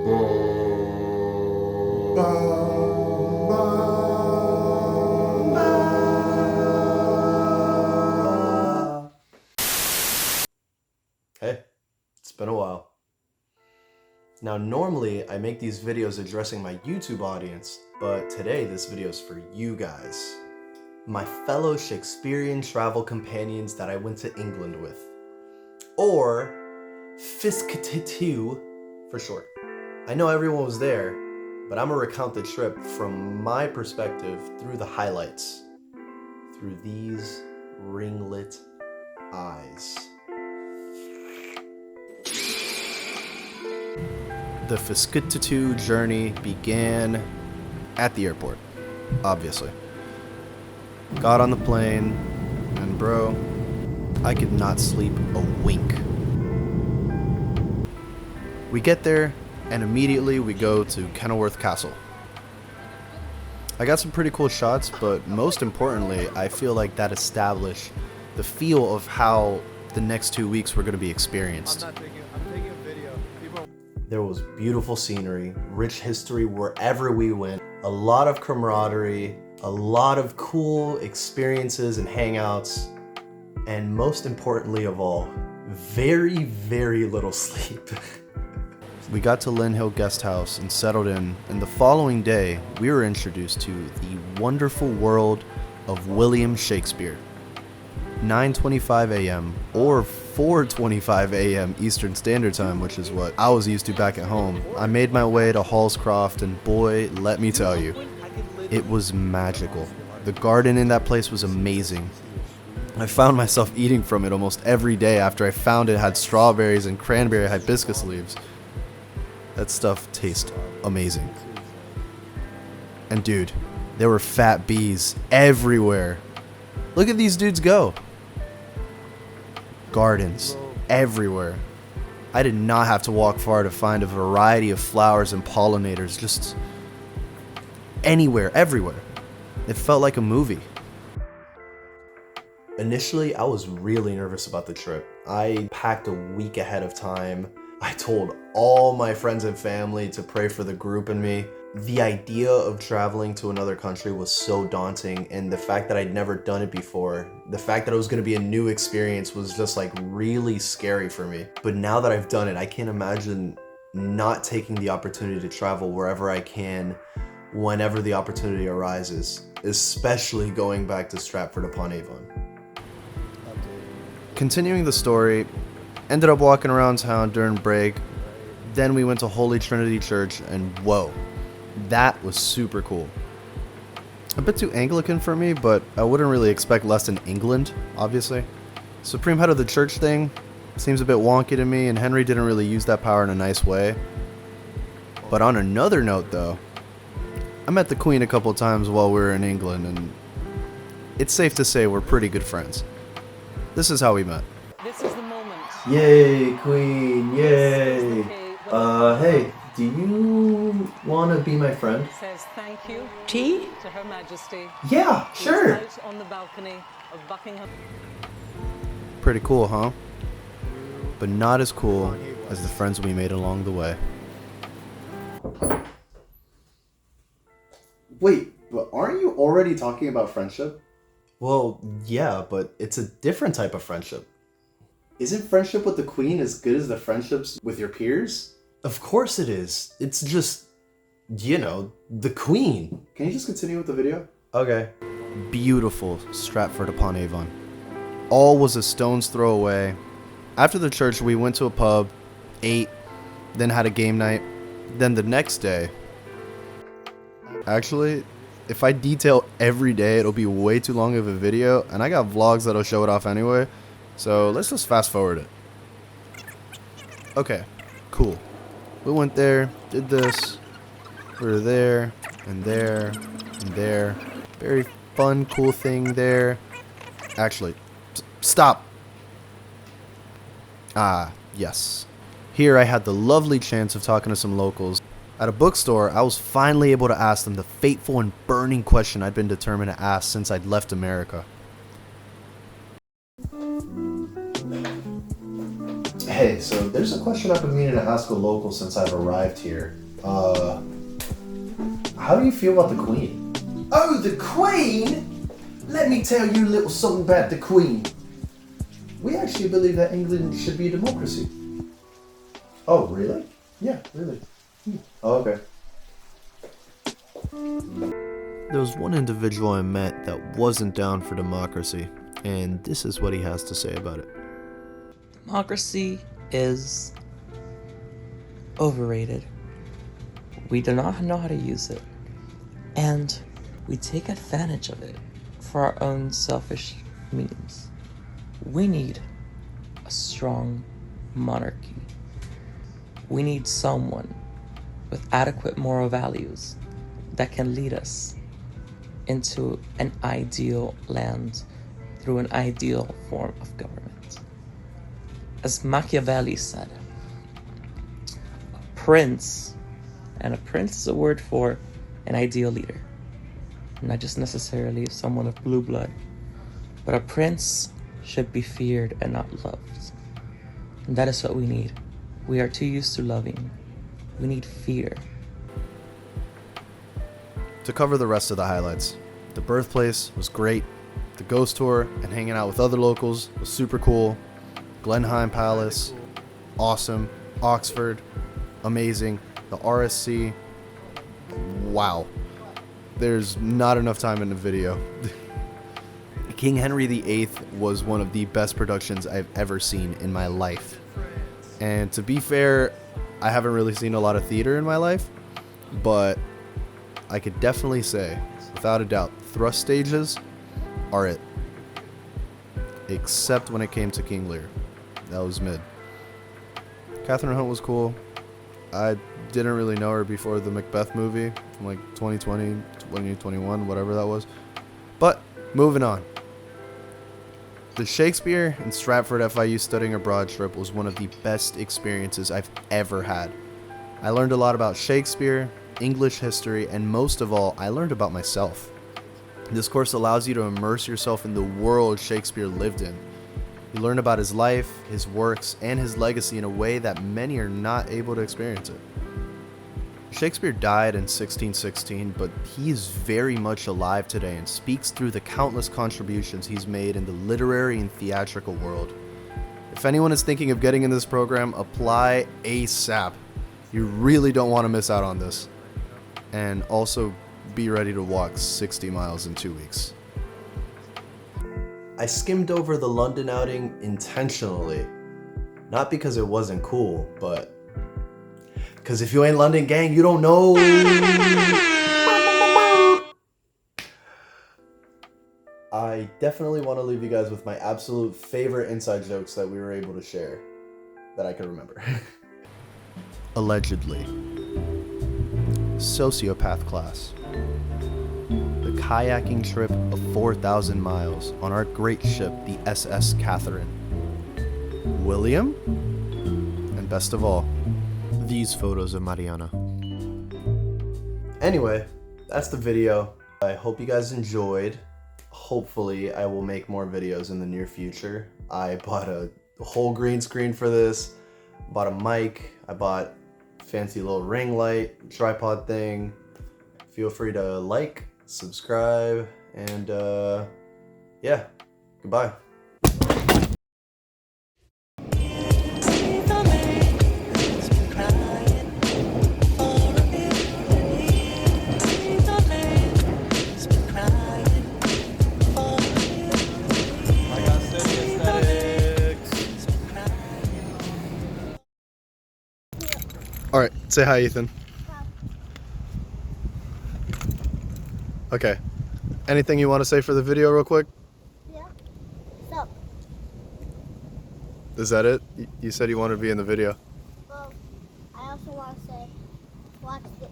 Hey, it's been a while. Now normally I make these videos addressing my YouTube audience, but today this video is for you guys. My fellow Shakespearean travel companions that I went to England with. Or Fisketitu for short. I know everyone was there, but I'm gonna recount the trip from my perspective through the highlights. Through these ringlet eyes. The Fisketitu journey began at the airport, obviously. Got on the plane, and bro, I could not sleep a wink. We get there, and immediately we go to Kenilworth Castle. I got some pretty cool shots, but most importantly, I feel like that established the feel of how the next 2 weeks were going to be experienced. I'm taking a video. There was beautiful scenery, rich history wherever we went, a lot of camaraderie, a lot of cool experiences and hangouts, and most importantly of all, very, very little sleep. We got to Lynn Hill Guest House and settled in, and the following day, we were introduced to the wonderful world of William Shakespeare. 9:25 a.m. or 4:25 a.m. Eastern Standard Time, which is what I was used to back at home. I made my way to Hallscroft, and boy, let me tell you, it was magical. The garden in that place was amazing. I found myself eating from it almost every day after I found it had strawberries and cranberry hibiscus leaves. That stuff tastes amazing. And dude, there were fat bees everywhere. Look at these dudes go. Gardens everywhere. I did not have to walk far to find a variety of flowers and pollinators, just anywhere, everywhere. It felt like a movie. Initially, I was really nervous about the trip. I packed a week ahead of time. I told all my friends and family to pray for the group and me. The idea of traveling to another country was so daunting, and the fact that I'd never done it before, the fact that it was going to be a new experience was just like really scary for me. But now that I've done it, I can't imagine not taking the opportunity to travel wherever I can, whenever the opportunity arises, especially going back to Stratford-Upon-Avon. Continuing the story, ended up walking around town during break. Then we went to Holy Trinity Church, and whoa, that was super cool. A bit too Anglican for me, but I wouldn't really expect less in England, obviously. Supreme head of the church thing seems a bit wonky to me, and Henry didn't really use that power in a nice way. But on another note though, I met the Queen a couple times while we were in England, and it's safe to say we're pretty good friends. This is how we met. This is the moment. Yay, Queen, yay. Hey, do you want to be my friend? Says thank you Tea? to Her Majesty. Yeah, sure. Out on the balcony of Buckingham. Pretty cool, huh? But not as cool as the friends we made along the way. Wait, but aren't you already talking about friendship? Well, yeah, but it's a different type of friendship. Isn't friendship with the Queen as good as the friendships with your peers? Of course it is. It's just, you know, the Queen. Can you just continue with the video? Okay. Beautiful Stratford-Upon-Avon. All was a stone's throw away. After the church, we went to a pub, ate, then had a game night. Then the next day... Actually, if I detail every day, it'll be way too long of a video, and I got vlogs that'll show it off anyway. So let's just fast forward it. Okay, cool. We went there, did this, we were there, and there, and there. Very fun, cool thing there. Actually, stop. Ah, yes. Here I had the lovely chance of talking to some locals. At a bookstore, I was finally able to ask them the fateful and burning question I'd been determined to ask since I'd left America. Hey, so there's a question I've been meaning to ask a local since I've arrived here. How do you feel about the Queen? Oh, the Queen? Let me tell you a little something about the Queen. We actually believe that England should be a democracy. Oh, really? Yeah, really. Oh, okay. There was one individual I met that wasn't down for democracy, and this is what he has to say about it. Democracy is overrated. We do not know how to use it, and we take advantage of it for our own selfish means. We need a strong monarchy. We need someone with adequate moral values that can lead us into an ideal land through an ideal form of government. As Machiavelli said, a prince, and a prince is a word for an ideal leader, not just necessarily someone of blue blood, but a prince should be feared and not loved. And that is what we need. We are too used to loving. We need fear. To cover the rest of the highlights, the birthplace was great, the ghost tour and hanging out with other locals was super cool, Glenheim Palace, awesome, Oxford, amazing, the RSC, wow, there's not enough time in the video. King Henry VIII was one of the best productions I've ever seen in my life. And to be fair, I haven't really seen a lot of theater in my life, but I could definitely say, without a doubt, thrust stages are it. Except when it came to King Lear. That was mid. Catherine Hunt was cool. I didn't really know her before the Macbeth movie from like 2020, 2021, whatever that was. But moving on. The Shakespeare and Stratford FIU studying abroad trip was one of the best experiences I've ever had. I learned a lot about Shakespeare, English history, and most of all, I learned about myself. This course allows you to immerse yourself in the world Shakespeare lived in. You learn about his life, his works, and his legacy in a way that many are not able to experience it. Shakespeare died in 1616, but he is very much alive today and speaks through the countless contributions he's made in the literary and theatrical world. If anyone is thinking of getting in this program, apply ASAP. You really don't want to miss out on this. And also be ready to walk 60 miles in 2 weeks. I skimmed over the London outing intentionally. Not because it wasn't cool, but because if you ain't London gang, you don't know. I definitely want to leave you guys with my absolute favorite inside jokes that we were able to share that I can remember. Allegedly. Sociopath class. The kayaking trip of 4,000 miles on our great ship, the SS Catherine. William? And best of all, these photos of Mariana. Anyway, that's the video. I hope you guys enjoyed. Hopefully, I will make more videos in the near future. I bought a whole green screen for this, bought a mic, I bought a fancy little ring light, tripod thing. Feel free to like, subscribe, and yeah, goodbye. All right, say hi, Ethan. Okay. Anything you want to say for the video real quick? Yeah. So, Is that it? You said you wanted to be in the video. well, I also want to say, watch this.